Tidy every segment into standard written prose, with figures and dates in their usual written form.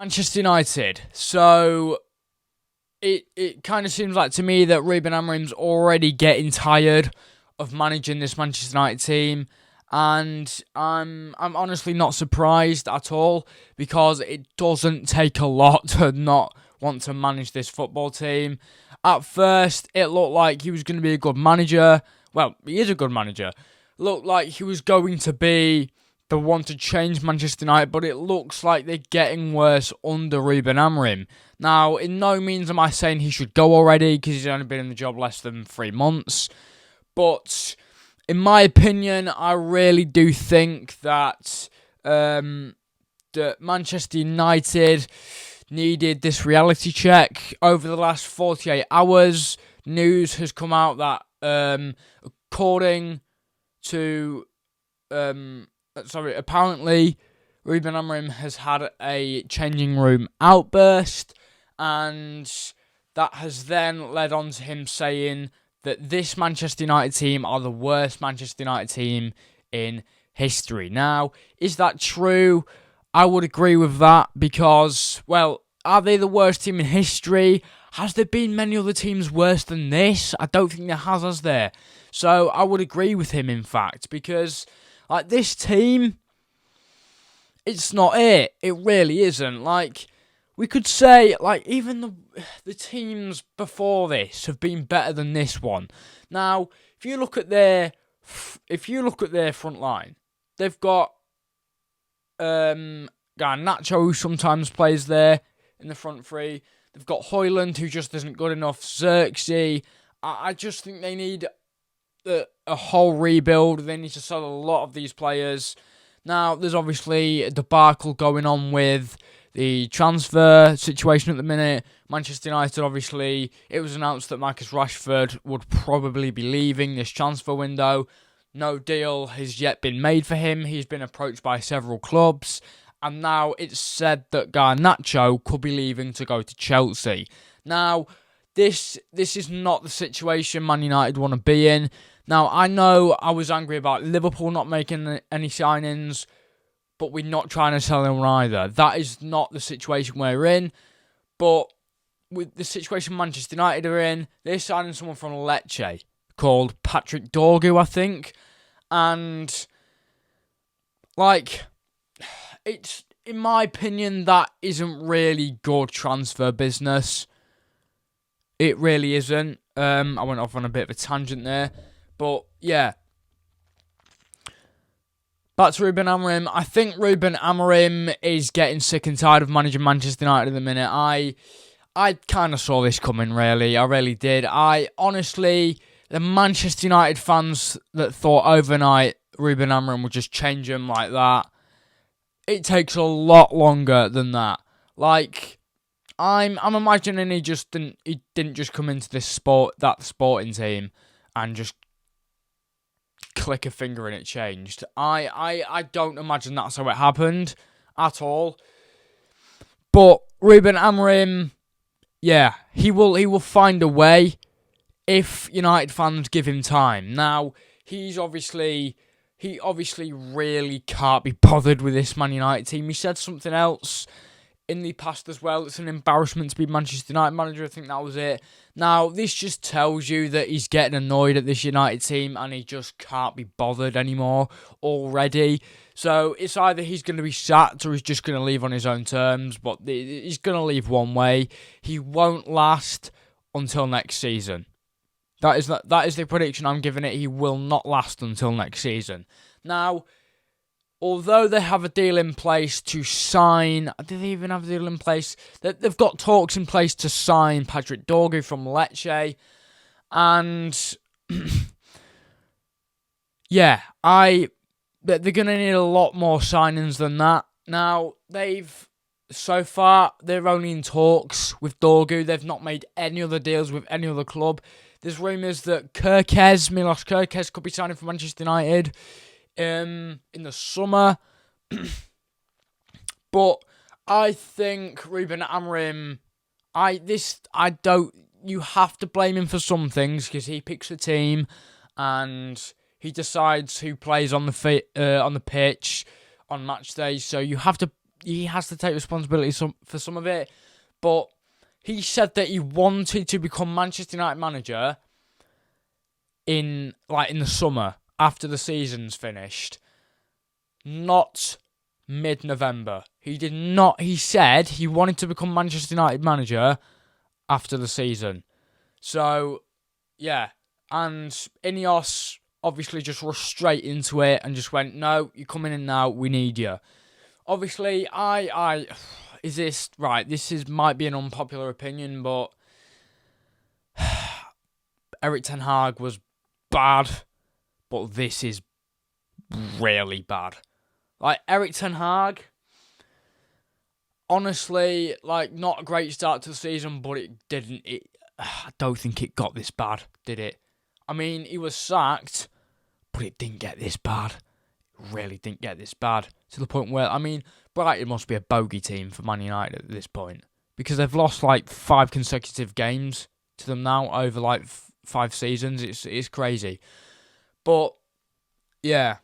Manchester United. So it kind of seems like to me that Ruben Amorim's already getting tired of managing this Manchester United team, and I'm honestly not surprised at all because it doesn't take a lot to not want to manage this football team. At first, it looked like he was going to be a good manager. Well, he is a good manager. Looked like he was going to be the one to change Manchester United, but it looks like they're getting worse under Ruben Amorim. Now, in no means am I saying he should go already because he's only been in the job less than 3 months. But in my opinion, I really do think that Manchester United needed this reality check. Over the last 48 hours, news has come out that according to apparently Ruben Amorim has had a changing room outburst, and that has then led on to him saying that this Manchester United team are the worst Manchester United team in history. Now, is that true? I would agree with that because, well, are they the worst team in history? Has there been many other teams worse than this? I don't think there has there? So I would agree with him, in fact, because like this team, it's not it. It really isn't. Like, we could say, like, even the teams before this have been better than this one. Now, if you look at their front line, they've got Nacho, who sometimes plays there in the front three. They've got Højlund, who just isn't good enough. Xerxes. I just think they need a whole rebuild. They need to sell a lot of these players. Now, there's obviously a debacle going on with the transfer situation at the minute. Manchester United, obviously, it was announced that Marcus Rashford would probably be leaving this transfer window. No deal has yet been made for him. He's been approached by several clubs. And now it's said that Garnacho could be leaving to go to Chelsea. Now, this is not the situation Man United want to be in. Now, I know I was angry about Liverpool not making any signings, but we're not trying to sell anyone either. That is not the situation we're in. But with the situation Manchester United are in, they're signing someone from Lecce called Patrick Dorgu, I think. And, like, it's, in my opinion, that isn't really good transfer business. It really isn't. I went off on a bit of a tangent there. But, yeah. Back to Ruben Amorim. I think Ruben Amorim is getting sick and tired of managing Manchester United at the minute. I kind of saw this coming, really. I really did. Honestly, the Manchester United fans that thought overnight Ruben Amorim would just change them like that, it takes a lot longer than that. Like, I'm imagining he didn't just come into that sporting team and just click a finger and it changed. I don't imagine that's how it happened at all. But Ruben Amorim, yeah, he will find a way if United fans give him time. Now, he obviously really can't be bothered with this Man United team. He said something else in the past as well. It's an embarrassment to be Manchester United manager. I think that was it. Now, this just tells you that he's getting annoyed at this United team and he just can't be bothered anymore already. So it's either he's going to be sacked or he's just going to leave on his own terms. But he's going to leave one way. He won't last until next season. That is the prediction I'm giving it. He will not last until next season. Now, although they have a deal in place to sign... Do they even have a deal in place? They've got talks in place to sign Patrick Dorgu from Lecce. And... yeah, they're going to need a lot more signings than that. Now, so far, they're only in talks with Dorgu. They've not made any other deals with any other club. There's rumours that Milos Kerkez could be signing for Manchester United in the summer. But I think Ruben Amorim, you have to blame him for some things because he picks the team and he decides who plays on the pitch on match days. So you have to he has to take responsibility for some of it. But he said that he wanted to become Manchester United manager in the summer after the season's finished, not mid-November. He said he wanted to become Manchester United manager after the season. So, yeah. And Ineos obviously just rushed straight into it and just went, no, you're coming in now, we need you. Obviously, this might be an unpopular opinion, but Erik ten Hag was bad, but this is really bad. Like, Erik ten Hag, honestly, not a great start to the season, but I don't think it got this bad, did it? I mean, he was sacked, but it didn't get this bad. It really didn't get this bad. To the point where, Brighton must be a bogey team for Man United at this point. Because they've lost 5 consecutive games to them now over 5 seasons. It's crazy. But, yeah.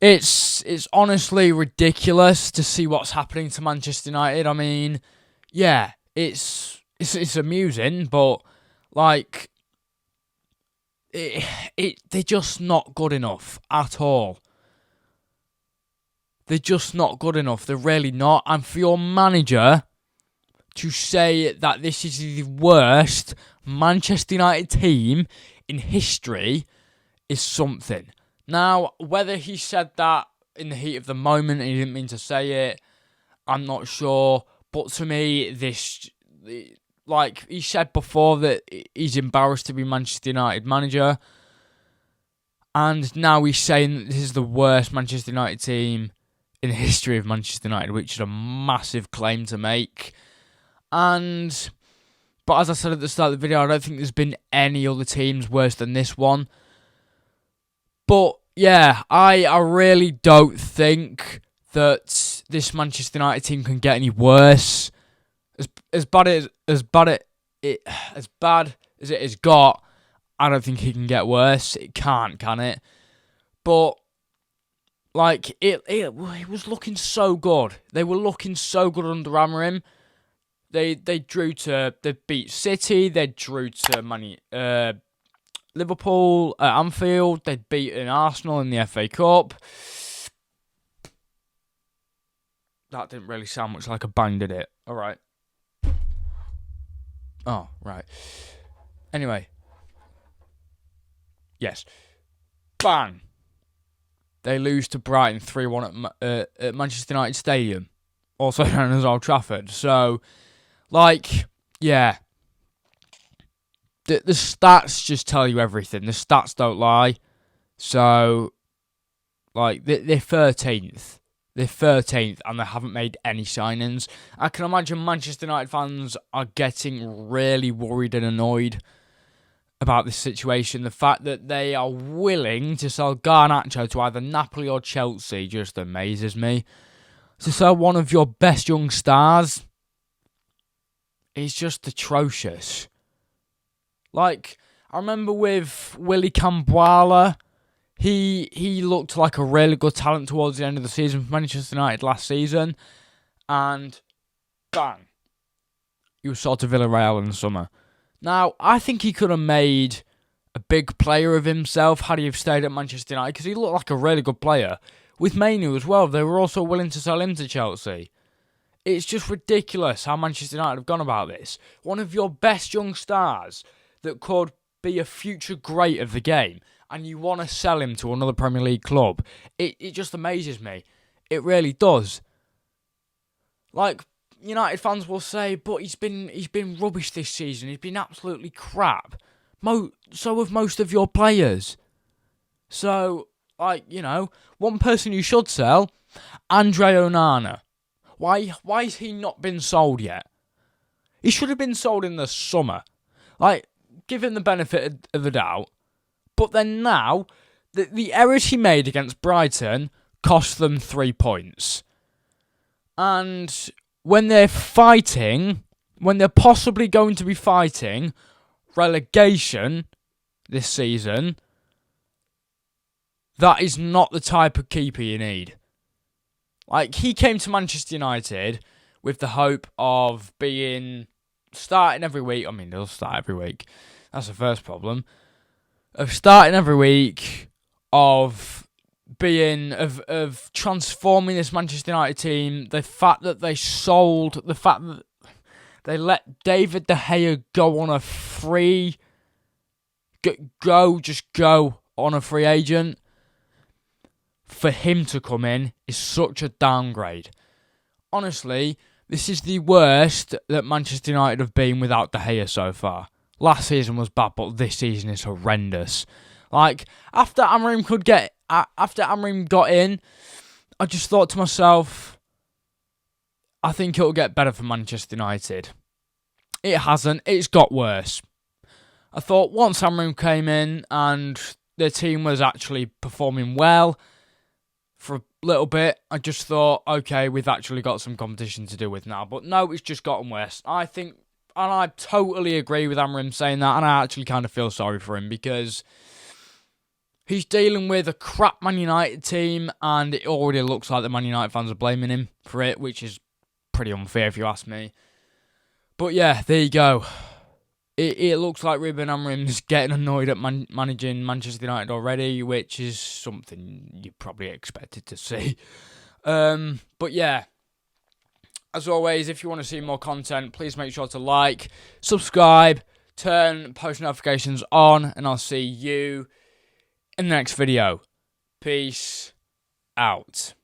It's honestly ridiculous to see what's happening to Manchester United. I mean, yeah, it's amusing, but they're just not good enough at all. They're just not good enough. They're really not. And for your manager to say that this is the worst Manchester United team in history is something. Now, whether he said that in the heat of the moment and he didn't mean to say it, I'm not sure. But to me, he said before that he's embarrassed to be Manchester United manager. And now he's saying that this is the worst Manchester United team in the history of Manchester United, which is a massive claim to make. But as I said at the start of the video, I don't think there's been any other teams worse than this one. But yeah, I really don't think that this Manchester United team can get any worse. As bad as it has got, I don't think it can get worse. It can't, can it? But it was looking so good. They were looking so good under Amorim. They beat City. They drew to Liverpool at Anfield. They'd beaten Arsenal in the FA Cup. That didn't really sound much like a bang, did it? All right. Oh, right. Anyway. Yes. Bang. They lose to Brighton 3-1 at Manchester United Stadium, also known as Old Trafford. So, yeah. The stats just tell you everything. The stats don't lie. So, they're 13th. They're 13th and they haven't made any signings. I can imagine Manchester United fans are getting really worried and annoyed about this situation. The fact that they are willing to sell Garnacho to either Napoli or Chelsea just amazes me. To sell one of your best young stars is just atrocious. I remember with Willy Cambuala, he looked like a really good talent towards the end of the season for Manchester United last season. And bang, he was sold to Villarreal in the summer. Now, I think he could have made a big player of himself had he have stayed at Manchester United, because he looked like a really good player. With Mainu as well, they were also willing to sell him to Chelsea. It's just ridiculous how Manchester United have gone about this. One of your best young stars that could be a future great of the game, and you want to sell him to another Premier League club. It just amazes me. It really does. United fans will say, but he's been rubbish this season. He's been absolutely crap. So have most of your players. So, one person you should sell, Andre Onana. Why has he not been sold yet? He should have been sold in the summer. Give him the benefit of the doubt. But then now, the errors he made against Brighton cost them 3 points. And when they're possibly going to be fighting relegation this season, that is not the type of keeper you need. Like, he came to Manchester United with the hope of starting every week. I mean, they'll start every week. That's the first problem. Of starting every week, of transforming this Manchester United team. The fact that they sold, the fact that they let David De Gea go on a free, go on a free agent. For him to come in is such a downgrade. Honestly, this is the worst that Manchester United have been without De Gea so far. Last season was bad, but this season is horrendous. Like, after Amorim got in, I just thought to myself, I think it'll get better for Manchester United. It hasn't. It's got worse. I thought once Amorim came in and the team was actually performing well for a little bit, I just thought, okay, we've actually got some competition to deal with now. But no, it's just gotten worse. I think, and I totally agree with Amorim saying that, and I actually kind of feel sorry for him because he's dealing with a crap Man United team, and it already looks like the Man United fans are blaming him for it, which is pretty unfair if you ask me. But yeah, there you go. It looks like Ruben Amorim's getting annoyed at managing Manchester United already, which is something you probably expected to see. But yeah, as always, if you want to see more content, please make sure to like, subscribe, turn post notifications on, and I'll see you in the next video. Peace out.